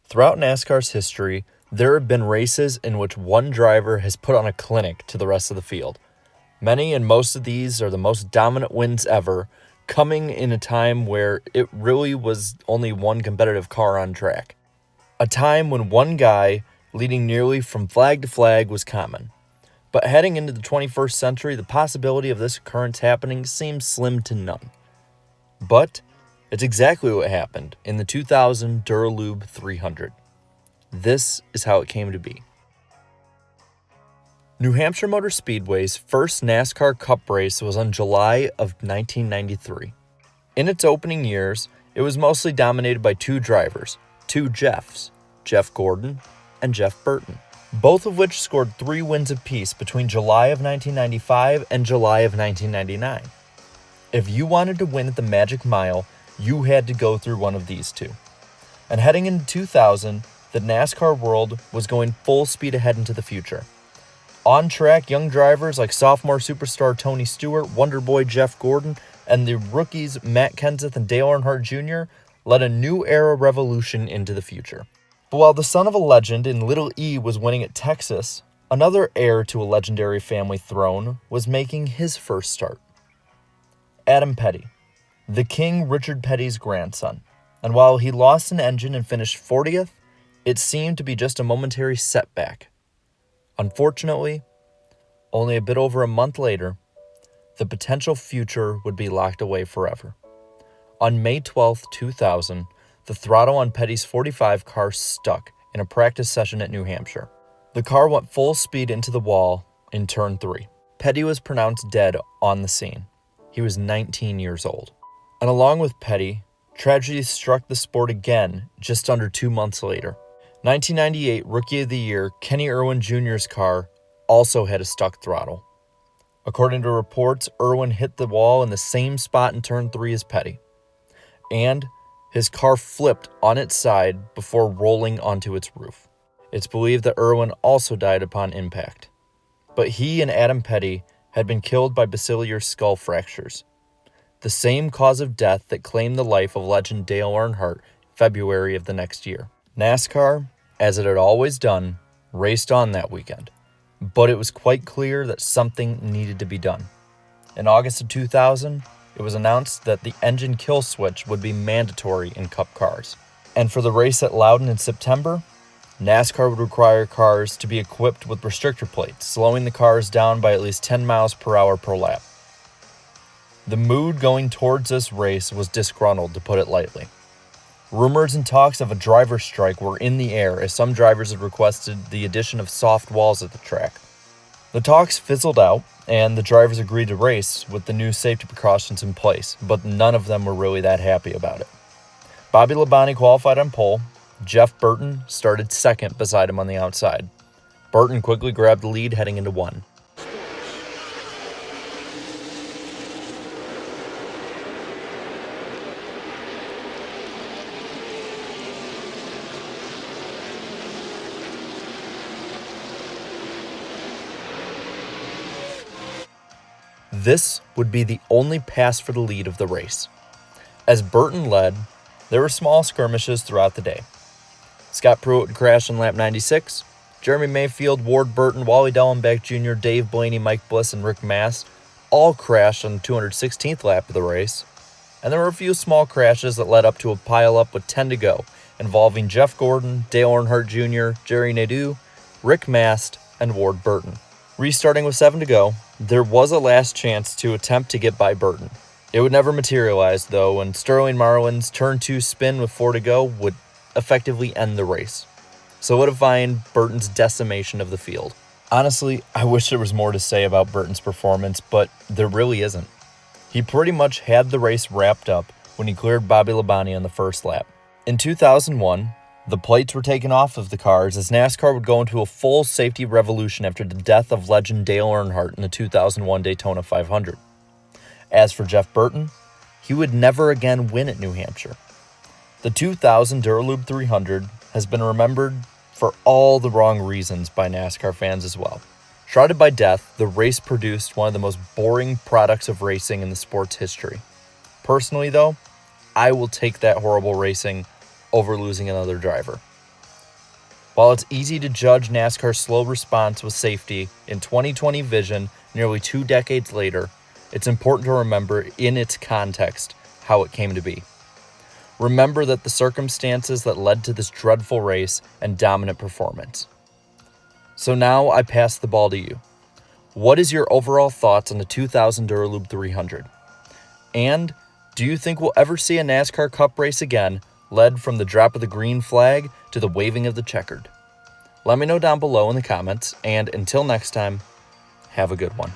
Throughout NASCAR's history, there have been races in which one driver has put on a clinic to the rest of the field. Many and most of these are the most dominant wins ever, coming in a time where it really was only one competitive car on track. A time when one guy leading nearly from flag to flag was common. But heading into the 21st century, the possibility of this occurrence happening seems slim to none. But it's exactly what happened in the 2000 Duralube 300. This is how it came to be. New Hampshire Motor Speedway's first NASCAR Cup race was in July of 1993. In its opening years, it was mostly dominated by two drivers, two Jeffs, Jeff Gordon and Jeff Burton, both of which scored 3 wins apiece between July of 1995 and July of 1999. If you wanted to win at the Magic Mile, you had to go through one of these two. And heading into 2000, the NASCAR world was going full speed ahead into the future. On-track young drivers like sophomore superstar Tony Stewart, Wonderboy Jeff Gordon, and the rookies Matt Kenseth and Dale Earnhardt Jr. led a new era revolution into the future. But while the son of a legend in Little E was winning at Texas, another heir to a legendary family throne was making his first start. Adam Petty, the King Richard Petty's grandson. And while he lost an engine and finished 40th, it seemed to be just a momentary setback. Unfortunately, only a bit over a month later, the potential future would be locked away forever. On May 12, 2000, the throttle on Petty's 45 car stuck in a practice session at New Hampshire. The car went full speed into the wall in turn 3. Petty was pronounced dead on the scene. He was 19 years old. And along with Petty, tragedy struck the sport again just under 2 months later. 1998 Rookie of the Year Kenny Irwin Jr.'s car also had a stuck throttle. According to reports, Irwin hit the wall in the same spot in turn 3 as Petty. And his car flipped on its side before rolling onto its roof. It's believed that Irwin also died upon impact. But he and Adam Petty had been killed by basilar skull fractures, the same cause of death that claimed the life of legend Dale Earnhardt February of the next year. NASCAR, as it had always done, raced on that weekend, but it was quite clear that something needed to be done. In August of 2000, it was announced that the engine kill switch would be mandatory in Cup cars. And for the race at Loudon in September, NASCAR would require cars to be equipped with restrictor plates, slowing the cars down by at least 10 miles per hour per lap. The mood going towards this race was disgruntled, to put it lightly. Rumors and talks of a driver strike were in the air as some drivers had requested the addition of soft walls at the track. The talks fizzled out, and the drivers agreed to race with the new safety precautions in place, but none of them were really that happy about it. Bobby Labonte qualified on pole. Jeff Burton started second beside him on the outside. Burton quickly grabbed the lead heading into 1. This would be the only pass for the lead of the race. As Burton led, there were small skirmishes throughout the day. Scott Pruitt would crash on lap 96. Jeremy Mayfield, Ward Burton, Wally Dellenbach Jr., Dave Blaney, Mike Bliss, and Rick Mast all crashed on the 216th lap of the race. And there were a few small crashes that led up to a pile-up with 10 to go, involving Jeff Gordon, Dale Earnhardt Jr., Jerry Nadeau, Rick Mast, and Ward Burton. Restarting with 7 to go, there was a last chance to attempt to get by Burton. It would never materialize, though, and Sterling Marlin's turn 2 spin with 4 to go would effectively end the race, solidifying Burton's decimation of the field. Honestly, I wish there was more to say about Burton's performance, but there really isn't. He pretty much had the race wrapped up when he cleared Bobby Labonte on the first lap. In 2001, the plates were taken off of the cars as NASCAR would go into a full safety revolution after the death of legend Dale Earnhardt in the 2001 Daytona 500. As for Jeff Burton, he would never again win at New Hampshire. The 2000 Duralube 300 has been remembered for all the wrong reasons by NASCAR fans as well. Shrouded by death, the race produced one of the most boring products of racing in the sport's history. Personally, though, I will take that horrible racing over losing another driver. While it's easy to judge NASCAR's slow response with safety in 2020 vision nearly 2 decades later, it's important to remember in its context how it came to be. Remember that the circumstances that led to this dreadful race and dominant performance. So now I pass the ball to you. What is your overall thoughts on the 2000 Duralube 300? And do you think we'll ever see a NASCAR Cup race again, led from the drop of the green flag to the waving of the checkered? Let me know down below in the comments, and until next time, have a good one.